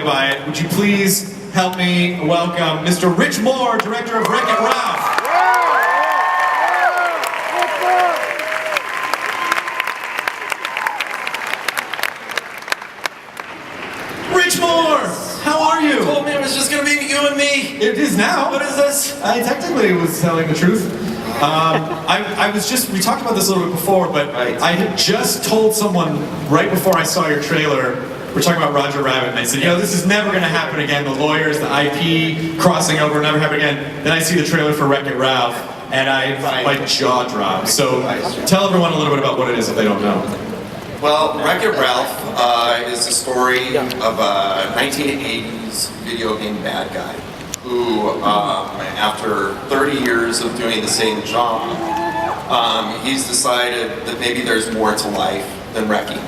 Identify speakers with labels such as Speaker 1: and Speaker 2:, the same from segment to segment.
Speaker 1: by it. Would you please help me welcome Mr. Rich Moore, director of Wreck-It Ralph. Rich Moore, how are you?
Speaker 2: You told me it was just going to be you and me.
Speaker 1: It is now.
Speaker 2: What is this?
Speaker 1: I technically was telling the truth. We talked about this a little bit before, but
Speaker 2: Right.
Speaker 1: I had just told someone right before I saw your trailer, we're talking about Roger Rabbit, and I said, this is never going to happen again. The lawyers, the IP, crossing over, never happen again. Then I see the trailer for Wreck-It Ralph, and my jaw dropped. So tell everyone a little bit about what it is if they don't know.
Speaker 2: Well, Wreck-It Ralph is the story of a 1980s video game bad guy who, after 30 years of doing the same job, he's decided that maybe there's more to life than wrecking.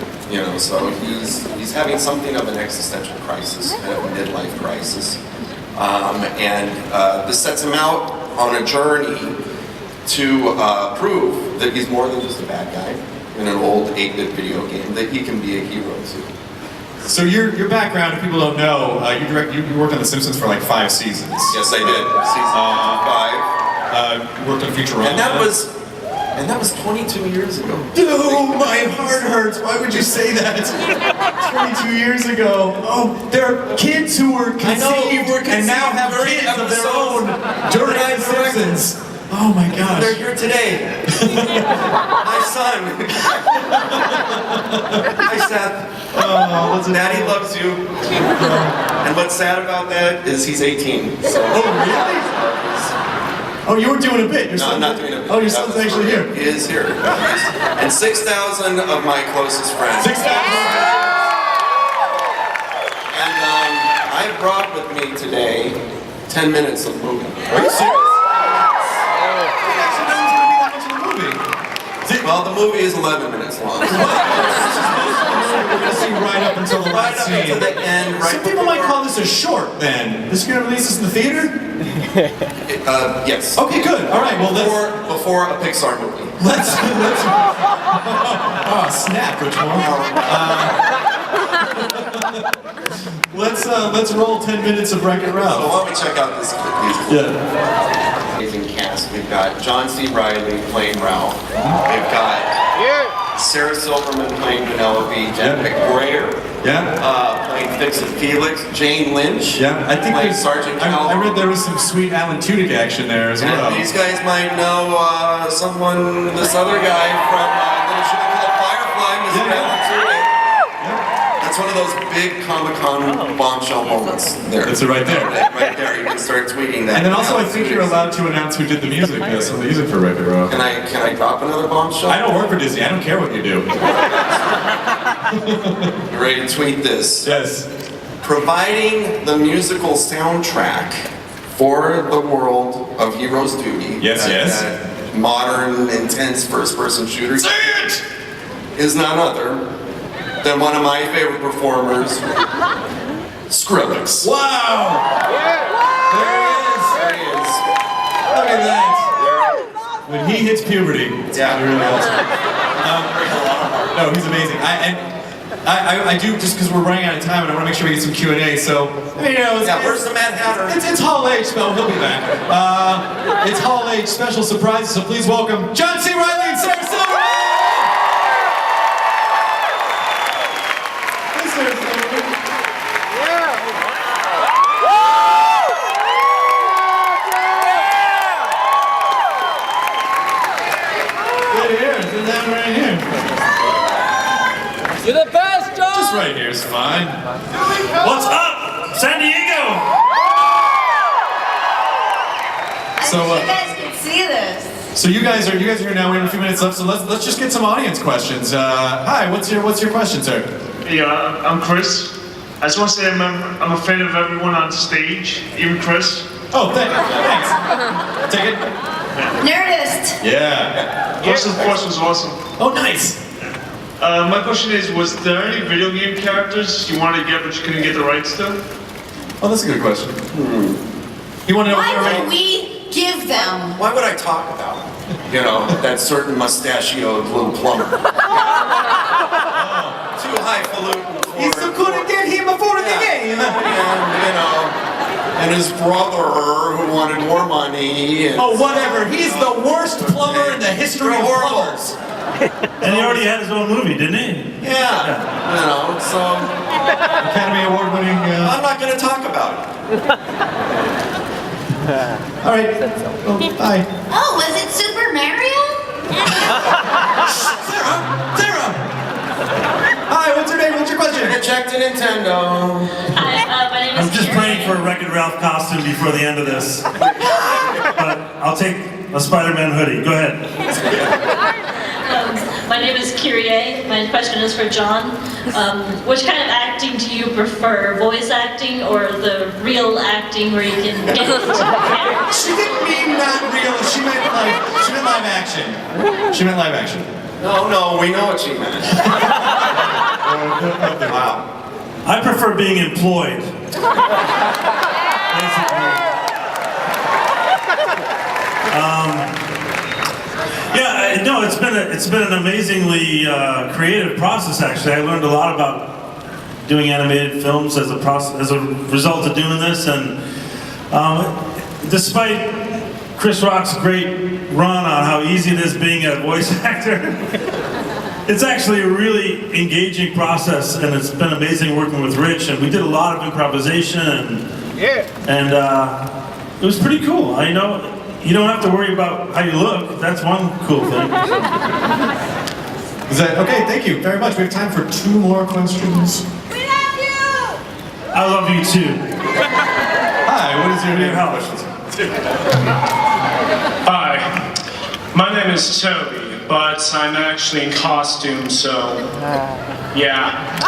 Speaker 2: So he's having something of an existential crisis, kind of a midlife crisis, and this sets him out on a journey to prove that he's more than just a bad guy in an old 8-bit video game, that he can be a hero too.
Speaker 1: So your background, if people don't know, you worked on The Simpsons for like 5 seasons.
Speaker 2: Yes, I did. Season 5.
Speaker 1: You worked on Futurama.
Speaker 2: And that was 22 years ago.
Speaker 1: Oh, my heart hurts. Why would you say that? 22 years ago. Oh, there are kids who were conceived and now have kids of their own during The Simpsons. Oh my gosh.
Speaker 2: They're here today. My son. Hi, Seth.
Speaker 1: Oh,
Speaker 2: Daddy loves you. And what's sad about that is he's 18. So.
Speaker 1: Oh, really? Oh, you were doing a bit.
Speaker 2: No, I'm not doing a bit.
Speaker 1: Oh, your son's actually here.
Speaker 2: He is here. And 6,000 of my closest friends.
Speaker 1: 6,000?
Speaker 2: And I brought with me today 10 minutes of movie.
Speaker 1: Are you serious?
Speaker 2: Well, the movie is 11 minutes long.
Speaker 1: We're going to see right up until the last scene.
Speaker 2: Right up to the end.
Speaker 1: Some people might call this a short, then. This is going to release this in the theater?
Speaker 2: Yes.
Speaker 1: Okay, good. All right, well,
Speaker 2: before a Pixar movie.
Speaker 1: Let's oh, snap, Rich Moore. Let's roll 10 minutes of Wreck-It Ralph.
Speaker 2: So why don't we check out this amazing cast. We've got John C. Reilly playing Ralph. We've got Sarah Silverman playing Penelope. Jen McBrayer playing Fix and Felix. Jane Lynch playing Sergeant Cal.
Speaker 1: I read there was some sweet Alan Tudyk action there as well.
Speaker 2: And these guys might know this other guy from Little Show called Firefly, Mr. Alan Tudyk. That's one of those big Comic-Con bombshell moments there.
Speaker 1: That's it right there.
Speaker 2: Right there, you can start tweeting that.
Speaker 1: And then also I think you're allowed to announce who did the music, some of the music for Wreck-It Ralph.
Speaker 2: Can I drop another bombshell?
Speaker 1: I don't work for Disney, I don't care what you do.
Speaker 2: You ready to tweet this?
Speaker 1: Yes.
Speaker 2: Providing the musical soundtrack for the world of Heroes Duty.
Speaker 1: Yes.
Speaker 2: That modern, intense first-person shooter.
Speaker 1: Say it!
Speaker 2: Is none other than one of my favorite performers, Skrillex.
Speaker 1: Wow! There he is! Look at that! When he hits puberty, it's really awesome. No, he's amazing. I do, just because we're running out of time and I want to make sure we get some Q&A, so,
Speaker 2: where's the Mad Hatter?
Speaker 1: It's Hall H, so he'll be back. It's Hall H special surprises, so please welcome John C. Reilly and Sarah Silverman! Right here.
Speaker 3: You're the best, John!
Speaker 1: Just right here is fine.
Speaker 4: What's up, San Diego?
Speaker 5: I wish you guys could see this.
Speaker 1: So you guys are here now. We have a few minutes left, so let's just get some audience questions. Hi, what's your question, sir?
Speaker 4: Yeah, I'm Chris. I just want to say I'm a fan of everyone on stage, even Chris.
Speaker 1: Oh, thanks. Take it.
Speaker 5: Nerdist.
Speaker 1: Yeah.
Speaker 4: First and foremost was awesome.
Speaker 1: Oh, nice.
Speaker 4: My question is, was there any video game characters you wanted to get but you couldn't get the rights to?
Speaker 1: Oh, that's a good question. You want to know?
Speaker 5: Why would we give them?
Speaker 2: Why would I talk about, that certain mustachioed little plumber? Too highfalutin for...
Speaker 1: He still couldn't get here before the game.
Speaker 2: and his brother who wanted more money. And
Speaker 1: Oh, whatever. He's the worst plumber in the history of plumbers.
Speaker 3: And he already had his own movie, didn't he?
Speaker 2: yeah, you know, so
Speaker 1: Academy Award-winning.
Speaker 2: I'm not going to talk about it.
Speaker 1: All right. Well, bye.
Speaker 5: Oh, was it Super Mario?
Speaker 1: Sarah. Hi. What's your name? What's your question?
Speaker 2: Check to Nintendo.
Speaker 6: Hi, my name is
Speaker 3: I'm just
Speaker 6: Karen.
Speaker 3: praying for a Wreck-It Ralph costume before the end of this. But I'll take a Spider-Man hoodie. Go ahead.
Speaker 6: My name is Kyrie. My question is for John. Which kind of acting do you prefer? Voice acting or the real acting where you can get into the character?
Speaker 1: She didn't mean not real. She meant live action. She meant live action.
Speaker 2: No, we know what she meant. Wow.
Speaker 3: I prefer being employed. Basically. Yeah, no, it's been an amazingly creative process. Actually, I learned a lot about doing animated films as a result of doing this, and despite Chris Rock's great run on how easy it is being a voice actor, it's actually a really engaging process, and it's been amazing working with Rich. And we did a lot of improvisation, and it was pretty cool. I know. You don't have to worry about how you look. That's one cool thing.
Speaker 1: Is that okay? Thank you very much. We have time for 2 more questions.
Speaker 5: We love you!
Speaker 3: I love you too.
Speaker 1: Hi. What is your name?
Speaker 3: How
Speaker 4: Hi, my name is Toby, but I'm actually in costume, so yeah.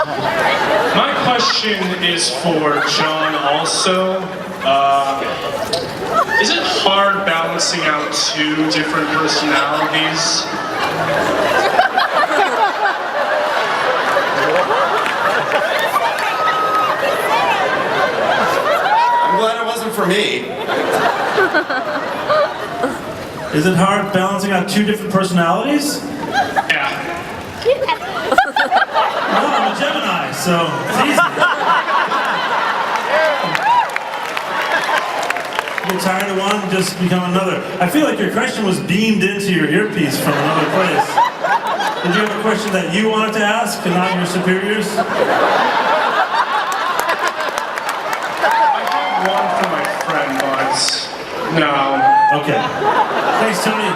Speaker 4: My question is for John also. Is it hard balancing out 2 different personalities?
Speaker 2: I'm glad it wasn't for me.
Speaker 3: Is it hard balancing out 2 different personalities?
Speaker 4: Yeah.
Speaker 3: No, I'm a Gemini, so it's easy. Get tired of one, just become another. I feel like your question was beamed into your earpiece from another place. Did you have a question that you wanted to ask and not your superiors?
Speaker 4: I have one for my friend, but no.
Speaker 3: Okay. Thanks, Tony.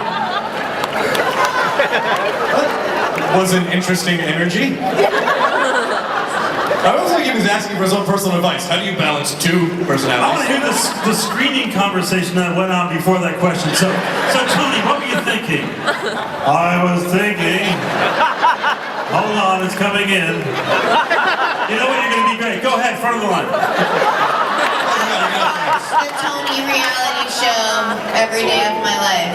Speaker 1: Was an interesting energy. I was like he was asking for his own personal advice. How do you balance 2
Speaker 3: I want to
Speaker 1: personalities?
Speaker 3: hear the screening conversation that went on before that question. So Tony, what were you thinking? I was thinking, hold on, it's coming in. You know what, you're going to be great. Go ahead, front of the line.
Speaker 5: The Tony reality show every day of my life.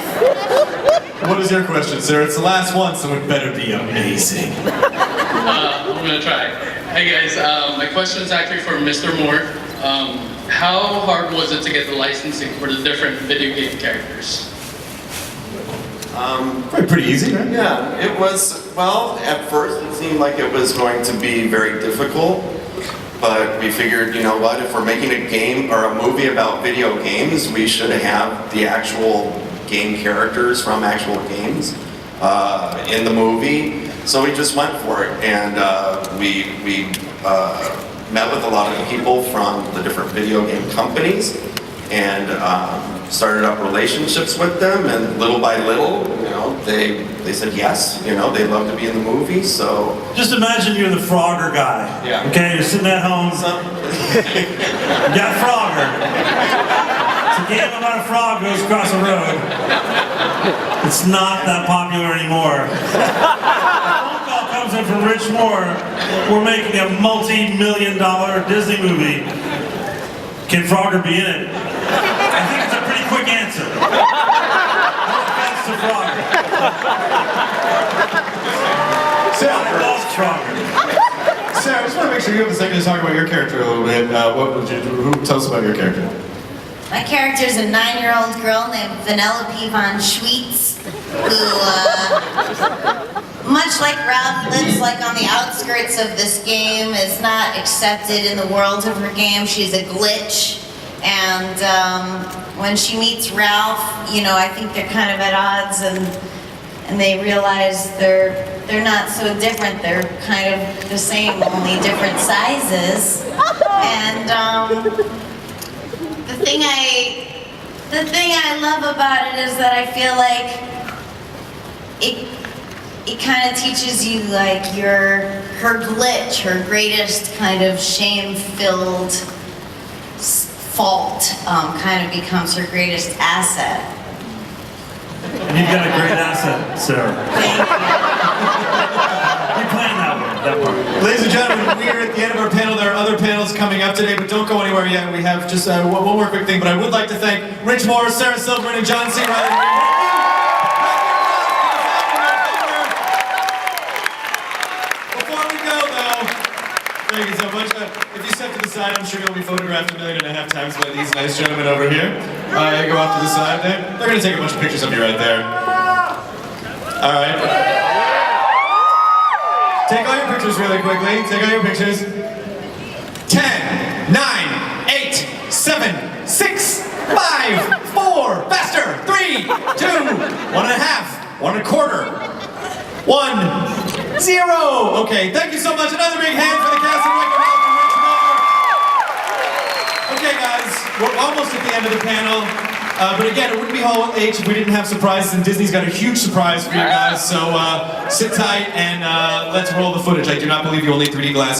Speaker 1: What is your question, sir? It's the last one, so it better be amazing.
Speaker 7: I'm gonna try. Hey guys, my question is actually for Mr. Moore. How hard was it to get the licensing for the different video game characters?
Speaker 1: Pretty easy, right?
Speaker 2: Yeah, it was, well, at first it seemed like it was going to be very difficult, but we figured, you know what, if we're making a game or a movie about video games, we should have the actual game characters from actual games in the movie. So we just went for it, and we met with a lot of people from the different video game companies, and started up relationships with them, and little by little, you know, they said yes, you know, they'd love to be in the movie, so.
Speaker 3: Just imagine you're the Frogger guy.
Speaker 2: Yeah.
Speaker 3: Okay, you're sitting at home. You got Frogger. It's a game about a frog goes across a road. It's not that popular anymore. A phone call comes in from Rich Moore. We're making a multi-million-dollar Disney movie. Can Frogger be in it? I think it's a pretty quick answer. No offense to Frogger. I love Frogger.
Speaker 1: Sarah, I just want to make sure you have a second to talk about your character a little bit. Tell us about your character.
Speaker 5: My character is a 9-year-old girl named Vanellope von Schweetz, who, much like Ralph, lives like on the outskirts of this game, is not accepted in the world of her game. She's a glitch. And when she meets Ralph, you know, I think they're kind of at odds, and they realize they're not so different. They're kind of the same, only different sizes. And the thing I love about it is that I feel like it kind of teaches you like her glitch, her greatest kind of shame-filled fault kind of becomes her greatest asset.
Speaker 3: And you've got a great asset, Sarah.
Speaker 5: Thank you.
Speaker 3: You planned that part.
Speaker 1: Ladies and gentlemen, we are at the end of our panel. There are other panels coming up today, but don't go anywhere yet. We have just one more quick thing, but I would like to thank Rich Morris, Sarah Silverman, and John C. Reilly. Before we go, though, thank you so much. If you step to the side, I'm sure you'll be photographed 1.5 million times by these nice gentlemen over here. Go off to the side there. They're going to take a bunch of pictures of you right there. All right. Take all your pictures really quickly. Take all your pictures. 10, 9, 8, 7, 6, 5, 4, faster. 3, 2, 1.5, 1.25, 1, 0. Okay, thank you so much. Another big hand for the cast of Wreck-It Ralph and Rich Moore. Okay, guys, we're almost at the end of the panel. But again, it wouldn't be Hall H if we didn't have surprises, and Disney's got a huge surprise for you guys. So sit tight and let's roll the footage. I do not believe you will need 3D glasses.